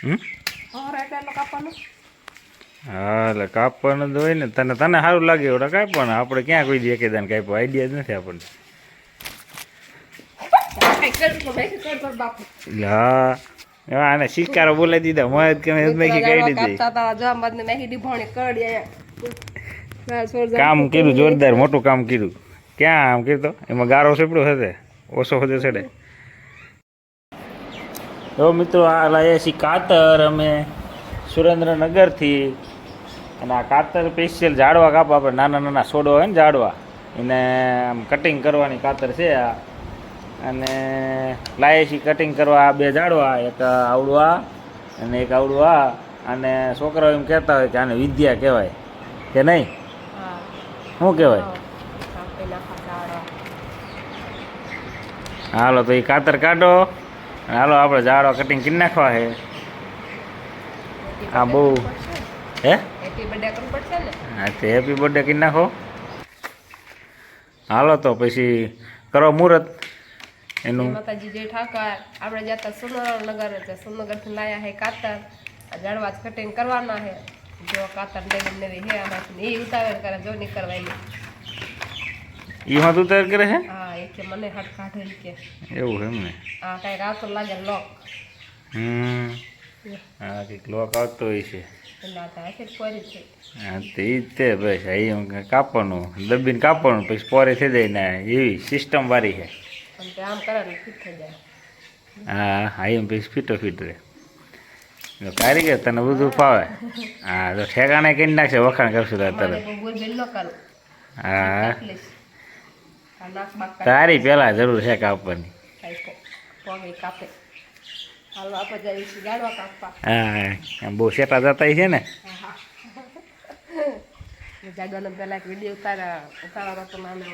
હમ હર એટલે કાપવાનું. હા એટલે કાપવાનું તો હોય ને, તને સારું લાગે એવડા કાપવાનું. આપણે ક્યાં કોઈ દી એકેદાન કાપ્યો, આઈડિયા જ નથી આપણને. બાપુ એટલે હા એવા આને શિકારો બોલાવી દીધા, મહેદ કે મેં કાઢી દઈ. કામ કર્યું જોરદાર, મોટું કામ કર્યું. ક્યાં આમ કીધું એમાં ગારો સેપડો હશે, ઓછો હશે છેડે. તો મિત્રો આ લાયા છીએ કાતર અમે સુરેન્દ્રનગરથી. અને આ કાતર સ્પેશિયલ ઝાડવા કાપવા, આપણે નાના નાના છોડો હોય ને ઝાડવા, એને આમ કટિંગ કરવાની કાતર છે આ. અને લાવીએ છીએ કટિંગ કરવા આ બે ઝાડવા, એક આવડું આ અને એક આવડું આ. અને છોકરાઓ એમ કહેતા હોય કે આને વિદ્યા કહેવાય કે નહીં, શું કહેવાય? હાલો તો એ કાતર કાઢો, હાલો આપણે ઝાડવા કટિંગ કરી નાખવા છે. આ બહુ હે હા તે હેપી બર્થડે કરી નાખો. હાલો તો પછી કરો મુહૂર્ત એનું. માતાજી જય ઠાકર. આપણે જતા સુરેન્દ્રનગર છે, સુરેન્દ્રનગરથી લાયા હે કાતર. ઝાડવા કટિંગ કરવાના છે. જો કાતર નવી નવી હે આમાંથી એ ઉતાવળ કરે, જો નહીં કરવાની. ઈ માં તું તૈયાર કરે છે? હા એ કે મને હટ કાઢે કે એવું એમ ને. આ કઈ રાતો લાગે લોક. હા કંઈક લોક આવતો હોય છે. હા તે ઈ જ તે બસ અહીં કાપવાનું, દબીને કાપવાનું, પછી પોરે થઈ જાય ને એવી સિસ્ટમ વાળી છે. આમ કરે ને ફિટ થઈ જાય. હા હા એમ પછી ફીટો ફીટ રહે. કારીગર તને બધું ફાવે. હા તો ઠેકાણે કરી નાખશે, વખાણ કરશું તાર તરત. હા તારી પેલા જરૂર છે કાપવાની. હા બહુ સેટા જતા છે ને. પેલા વિડીયો ઉતારવા તો નાનો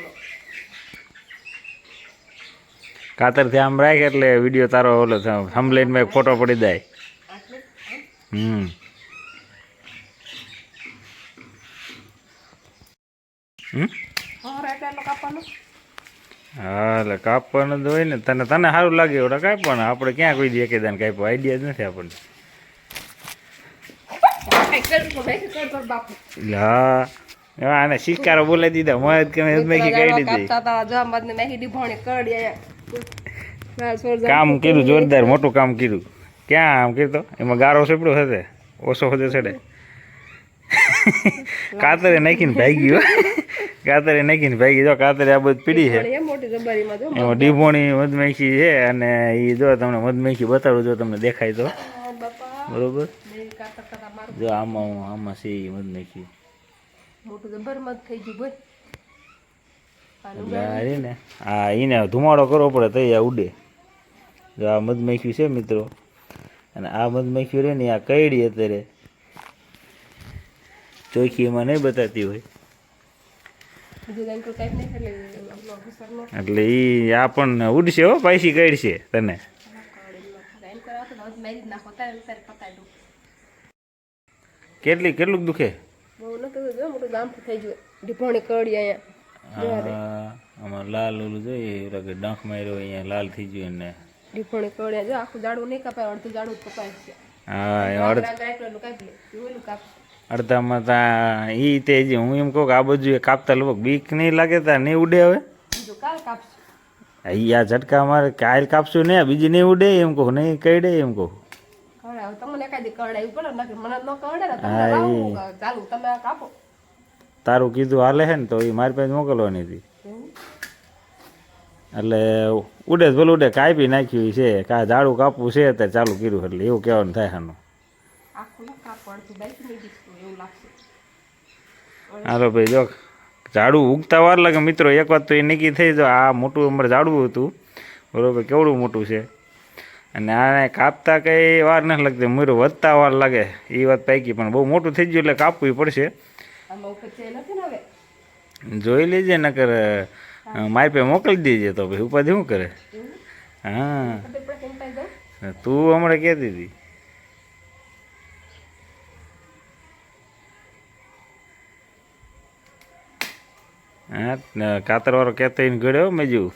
કાતરથી આમ રાખ એટલે વિડીયો તારો ઓલો થંબનેઇલમાં એક ફોટો પડી જાય. હા એટલે કાપવાનું તો હોય ને, તને સારું લાગે એવડા કાપવાનું. આપણે ક્યાં કોઈ દી એકેદાન કાપ્યો, આઈડિયા જ નથી આપણને. એટલે હા એવા આને શિકારો બોલાવી દીધા, મહેદ કે મેં કાઢી દઈ. કામ કર્યું જોરદાર, મોટું કામ કર્યું. ક્યાં આમ કીધું એમાં ગારો સેપડો હશે, ઓછો હશે છેડે. કાતરે નાખીને ભાગી ગયો, કાતરે નાખીને ભાગી. જો કાતરે આ બધી પીડી છે, એમાં ડીભોણી મધમાખી છે. અને એ જો તમને મધમાખી બતાડું, જો તમને દેખાય તો બરોબર. જો આમાં છે મધમાખી. એટલે ને હા એને ધુમાડો કરવો પડે તો આ ઉડે. જો આ મધમાખી છે મિત્રો, અને આ મધમાખી રહે ને આ કઈડી અત્યારે ચોખ્ખી એમાં નહીં બતાતી હોય. એટલે એ આ પણ ઉડશે હો, પાછી કઈડશે તને. કેટલું દુખે? આમાં લાલ ઓલું જોઈએ, ડંખ માર્યો અહીંયા લાલ થઈ ગયું ને. આખું જાડું નહીં કપાય, અડધું જાડું કપાય છે. હા અડધામાં તા ઈ તે જ હું એમ કહું કે આ બાજુ કાપતા લગભગ બીક નહીં લાગે, તા નહીં ઉડે હવે. આ ઝટકા મારે કાલ કાપશું ને, બીજી નહીં ઉડે એમ કહું, નહીં કઈડે એમ કહું. તારું કીધું હાલે છે ને, તો એ મારી પાસે મોકલવાની હતી. એટલે ઉડે જ ભલે ઉડે, કાપી નાખ્યું છે. કા ઝાડું કાપવું છે અત્યારે ચાલુ કર્યું, એટલે એવું કહેવાનું થાય આનું. હાલો ભાઈ જો ઝાડું ઉગતા વાર લાગે મિત્રો. એક વાત તો એ નક્કી થઈ, જો આ મોટું અમારે ઝાડવું હતું બરોબર, કેવડું મોટું છે. અને આને કાપતા કંઈ વાર નથી લાગતી, મૂરું વધતા વાર લાગે એ વાત પાકી. પણ બહુ મોટું થઈ ગયું એટલે કાપવું પડશે. જોઈ લેજે, નકર મારી પાસે મોકલી દેજે તો ભાઈ ઉપાધિ શું કરે. હા તું હમણાં કહેતી હતી. હા કાતરવાળો કહેતો એને ગળ્યો મેં જોયું,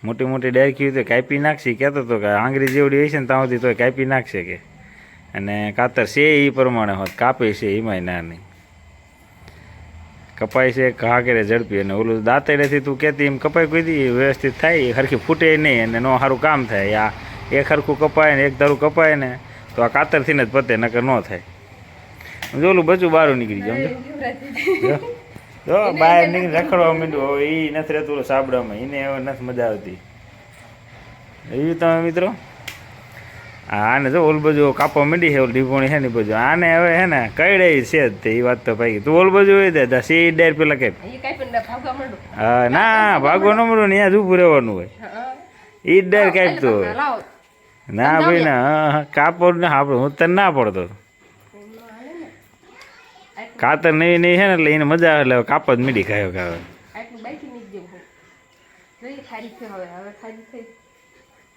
મોટી મોટી ડાયકી તો કાપી નાખશે કહેતો હતો કે આંગળી જેવડી હોય છે ને ત્યાં સુધી તો કાપી નાખશે કે. અને કાતર છે એ પ્રમાણે હોત કાપે છે એમાંય ના નહીં કપાય છે ઘા કરે ઝડપી અને ઓલું દાંતેડેથી તું કહેતી એમ કપાય કોઈ દી વ્યવસ્થિત થાય હરખી ફૂટે નહીં અને નો સારું કામ થાય આ એક હરખું કપાય ને એક ધારું કપાય ને તો આ કાતરથી જ પતે નકર ન થાય ઓલું બચું બહાર નીકળી જાય જો બહાર નીકળી રખડવા માંડ્યું હવે એ નથી રહેતું સાબડામાં એને હવે નથી મજા આવતી એવી તમે મિત્રો આને જો ઓલ બાજુ કાપવા માંડી છે ઓલ ડીપોણી છે ને બાજુ આને હવે હે ને કઈ છે જ તે એ વાત તો ભાઈ તું ઓલ બાજુ હોય દે સી ડાયર પેલા કે હા ના ભાગવા ન મળો ને ત્યાં જ ઊભું રહેવાનું હોય એ ડાયર કાપતું હોય ના ભાઈ ના કાપડ ને આપણે હું તને ના પડતો કાતર નહીં નહીં છે ને એટલે એને મજા આવે એટલે કાપ જ મીડી ખાયો ખાવે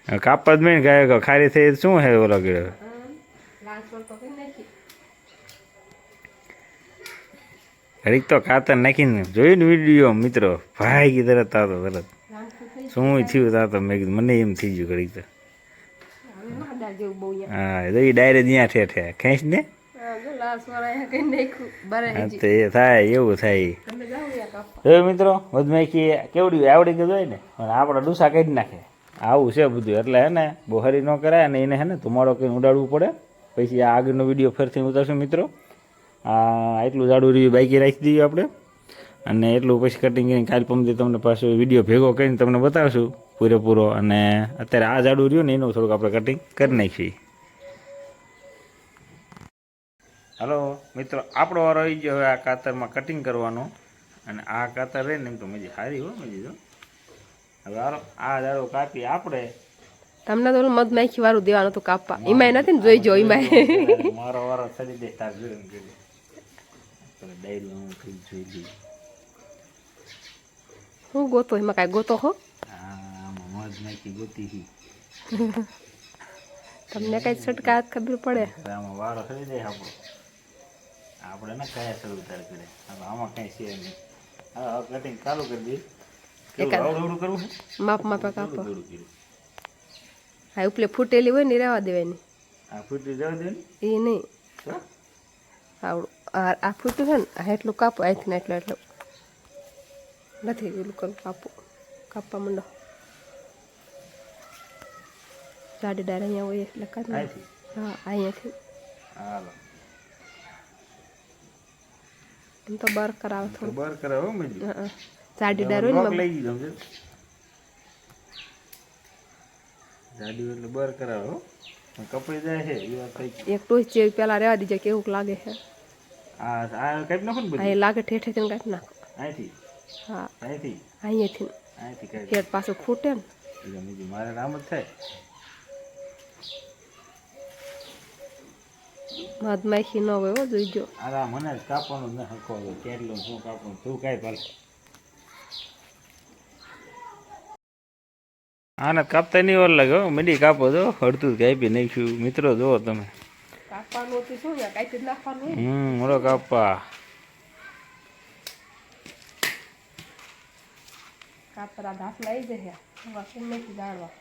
કાપ જ મીડ ખાયો ખારી થઈ શું હે ઓલો ગયો ઘડીક તો કાતર નાખીને જોયું ને વિડીયો મિત્રો ભાઈ કી તરત આવતો તરત શું થયું તા તો મેં કીધું મને એમ થઈ ગયું ઘડીક તો હા એ ડાયરેક્ટ ત્યાં ઠે ઠે ખેંચ ને તો એ થાય એવું થાય જો મિત્રો મધમાખી કેવડી આવડી ગયું હોય ને અને આપણા ડૂસા કાઢી નાખે આવું છે બધું એટલે હે ને બહુ હરી ન કરાય અને એને હે ને ધુમાડો કંઈ ઉડાડવું પડે પછી આ આગળનો વિડીયો ફરીથી ઉતારશું મિત્રો એટલું જાડું રહ્યું બાઈકી રાખી દઈએ આપણે અને એટલું પછી કટિંગ કરીને કાલ પમથી તમને પાછું વિડીયો ભેગો કરીને તમને બતાવશું પૂરેપૂરો અને અત્યારે આ જાડું રહ્યું ને એનું થોડુંક આપણે કટિંગ કરી નાખીએ હલો મિત્રો આપણો વારો આવી ગયો હવે આ કાતરમાં કટિંગ કરવાનો અને આ કાતર રહે ને એમ તો મજી સારી હોય મજી જો હવે હાલો આ દાડો કાપી આપણે તમને તો મધમાખી વાળું દેવાનું હતું કાપવા એમાંય નથી ને જોઈજો એમાંય મારો વારો સડી દે તાર જોઈ ડાયરી હું જોઈ લઈ હું ગોતો એમાં કાંઈ ગોતો હો આમાં મધમાખી ગોતી તમને કઈ છટકા ખબર પડે આમાં વારો સડી જાય આપણો આપણે ને કયા શરૂ ઉતાર કરે આમાં કઈ છે નહીં હા કટિંગ ચાલુ કરી દઈએ કેવું કરવું છે માપ માપે કાપો હા ઉપલે ફૂટેલી હોય ને રહેવા દેવાની આ ફૂટી જવા દે એ નહીં આવડું આ ફૂટ્યું છે ને આ એટલું કાપો અહીંથી ને એટલું એટલું નથી ઓલું કરું કાપવા માંડો જાડી ડાર અહીંયા હોય એટલે કાઢ હા અહીંયાથી હાલો એમ તો બર કરાવે થોડું બર કરાવો મજી હા જાડી ડાર હોય ને લઈ ગઈ સમજે જાડી એટલે બર કરાવો કપાઈ જાય છે એ વાત થઈ એક ટોચ જેવી પેલા રહેવા દીજે કેવું લાગે છે આ કાઢી નાખો ને બધું અહીં લાગે ઠેઠે થી કાઢી નાખો અહીંથી હા અહીંથી અહીંયાથી અહીંથી કાઢી પેટ પાછું ફૂટે ને એટલે બીજું મારે આમ જ થાય મધમાખી ન હોય હો જોઈજો આ મને જ કાપવાનું જ ન હકો કેટલું શું કાપવાનું તું કાંઈ પાલ આને કાપતા નહીં વાર લાગે મીડી કાપો જો હળતું કાપી નાખ્યું મિત્રો જુઓ તમે કાપવાનું હતું શું ને કાપી જ નાખવાનું મોડો કાપવા કાપરા ઘાસ લઈ જશે નથી જાણવા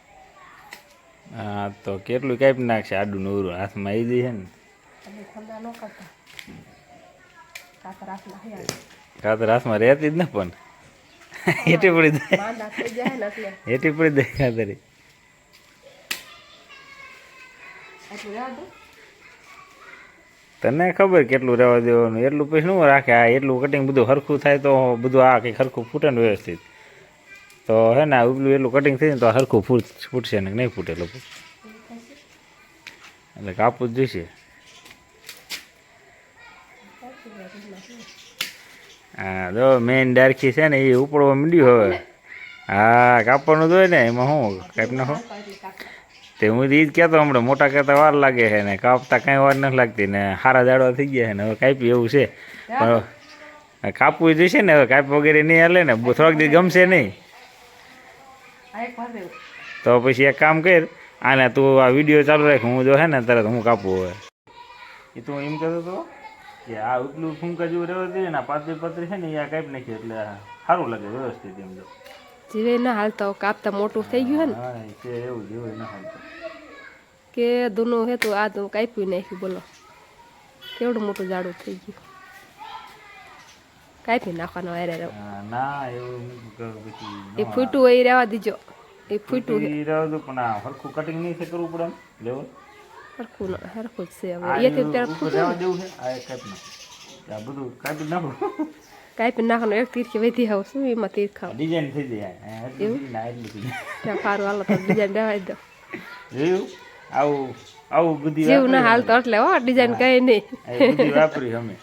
હા તો કેટલું કાપી નાખશે આડું નવરું હાથમાં આવી જશે ને ઠંડા ન કરતા કાતર હાથમાં કાતર હાથમાં રહેતી જ ને પણ હેઠી પડી જાય હેઠી પડી જાય કાતરી તને ખબર કેટલું રહેવા દેવાનું એટલું પછી શું રાખે આ એટલું કટિંગ બધું હરખું થાય તો બધું આ કંઈક હરખું ફૂટે ને વ્યવસ્થિત તો હે ને ઉપલું એટલું કટિંગ થઈ ને તો હરખું ફૂટશે ને નહીં ફૂટે લોકો એટલે કાપવું જ જોઈશે હા જો મેઇન ડારખી છે ને એ ઉપડવા માંડ્યું હવે હા કાપવાનું જ હોય ને એમાં શું કાપી નાખો તે હું એ જ કહેતો હમણાં મોટા કહેતા વાર લાગે છે ને કાપતા કાંઈ વાર નથી લાગતી ને સારા જાડવા થઈ ગયા છે ને હવે કાપી એવું છે પણ કાપવું જોઈશે ને હવે કાપ વગેરે નહીં હાલે ને થોડાક દિવસ ગમશે નહીં તો પછી એક કામ કર આને તું આ વિડીયો ચાલુ રાખ હું જો હે ને તરત હું કાપવું હવે એ તું એમ કહેતો હતો કે આ ઉપલું ફૂંકા જેવું રહેવા દઈએ ને પાતળી પાતળી છે ને એ કાપી નાખીએ એટલે સારું લાગે વ્યવસ્થિત એમ તો જીવે ના હાલતો કાપતા મોટું થઈ ગયું હા છે એવું જેવું ના હાલતો કે દૂનું હે તો આ તો કાપ્યું નાખ્યું બોલો કેવડું મોટું જાડું થઈ ગયું કાપી નાખવાનો હારે રહો ના એવું પછી એ ફૂટું હોય એ રહેવા દીજો એ ફૂટું રહેવા દો પણ આ હરખું કટિંગ નહીં કરવું પડે લેવલ હરખું હરખું જ છે હવે એથી ત્યારે ફૂટું દેવું છે આ એક કાપી નાખ આ બધું કાપી નાખો કાપી નાખવાનું એક તીરખી વધી આવું શું એમાં તીરખા ડિઝાઇન થઈ જાય એટલું ના એટલું થઈ જાય ત્યાં સારું હાલો તો ડિઝાઇન રહેવા દો જોયું આવું આવું બુદ્ધિ જીવ ના હાલતો એટલે હો ડિઝાઇન કઈ નહીં બુદ્ધિ વાપરી અમે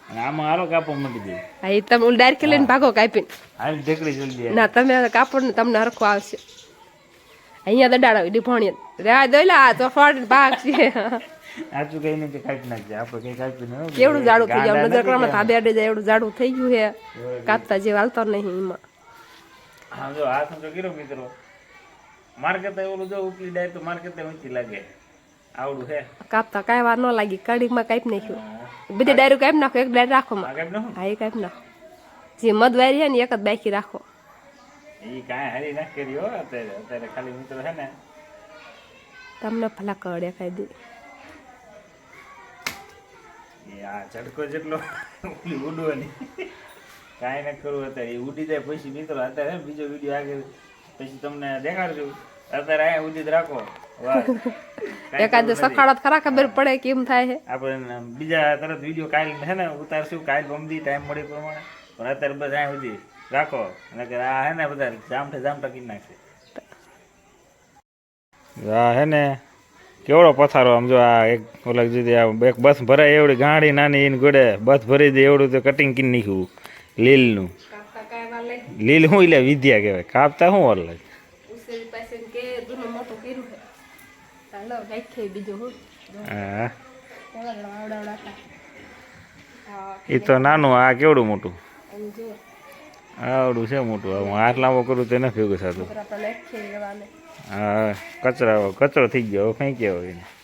અને આમાં હાલો કાપો મૂકી દે હા એ તમે ડાયરેક્ટ લઈને ભાગો કાપીને હાલ ઢેકડી જલ્દી ના તમે કાપડ ને તમને હરખું આવશે અહીંયા દડાડો ડીભોણી રહેવા દો આ તો ફોડ ભાગ છે આચું કઈ નહીં કાપી નાખજે આપણે કઈ કાપી ન કેવડું જાડું થઈ જાય નજર કરવામાં ધાબે અડે જાય એવડું જાડું થઈ ગયું છે કાપતા જે હાલતો નહીં એમાં હા જો આ સમજો કર્યો મિત્રો માર કરતા ઓલું જો ઉપલી ડાય તો માર કરતા ઊંચી લાગે આવડું છે કાપતા કાંઈ વાર ન લાગી કડીમાં કાપી નાખ્યું બધી ડાયરું કાપી નાખો એક ડાયર રાખો માં કાપી નાખું હા એ કાપી નાખો જે મધવારી છે ને એક જ બાકી રાખો એ કાંઈ હારી ના કર્યો અત્યારે ખાલી મિત્રો છે ને તમને ભલા કડે ખાઈ દે આ ઝટકો જેટલો ઓલી ઉડવાની કાંઈ ના કરવું અત્યારે એ ઉડી જાય પછી મિત્રો અત્યારે બીજો વિડીયો આગળ પછી તમને દેખાડજો અત્યારે અહીંયા ઉડી જ રાખો એકાદ સખાડો ખરા ખબર પડે કેમ થાય છે આપણે બીજા તરત વિડીયો કાલ છે ને ઉતારશું કાલ બમદી ટાઈમ મળે પ્રમાણે પણ અત્યારે બસ અહીંયા સુધી રાખો અને આ હે ને બધા જામઠા કરી નાખશે આ હે ને કેવડો પથારો આમ જો આ એક ઓલા જુદી આ એક બસ ભરાય એવડી ગાડી નાની એને ગોડે બસ ભરી દે એવડું તો કટિંગ કરી નાખ્યું લીલનું લીલ શું એટલે વિદ્યા કહેવાય કાપતા શું વાર લાગે હા એ તો નાનું આ કેવડું મોટું આવડું છે મોટું હું હાથ લાંબો કરું તો નથી ભેગું થતું હા કચરો થઈ ગયો ફેંક્યા હોય